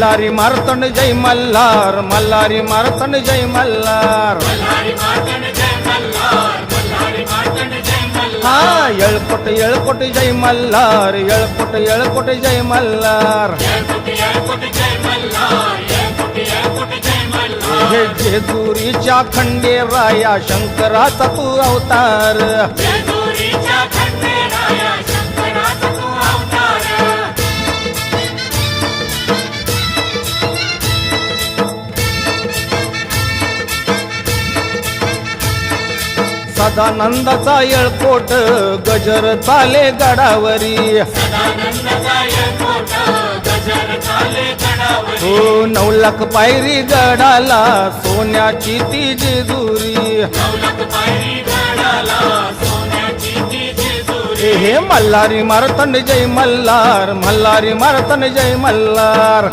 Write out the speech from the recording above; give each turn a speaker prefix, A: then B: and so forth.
A: मल्हारी मारतंड जय मल्हार, मल्हारी मारतंड जय मल्हार. हा येळकोट येळकोट जय मल्हार, येळकोट येळकोट जय मल्हार. हे जेजुरीच्या खंडेराया शंकराचा तू अवतार. सदानंदाचा येळकोट गजर चाले गडावरी. हो 9 लाख पायरी गडाला सोन्याची ती जेजुरी. हे मल्हारी मारतंड जय मल्हार, मल्हारी मारतंड जय मल्हार.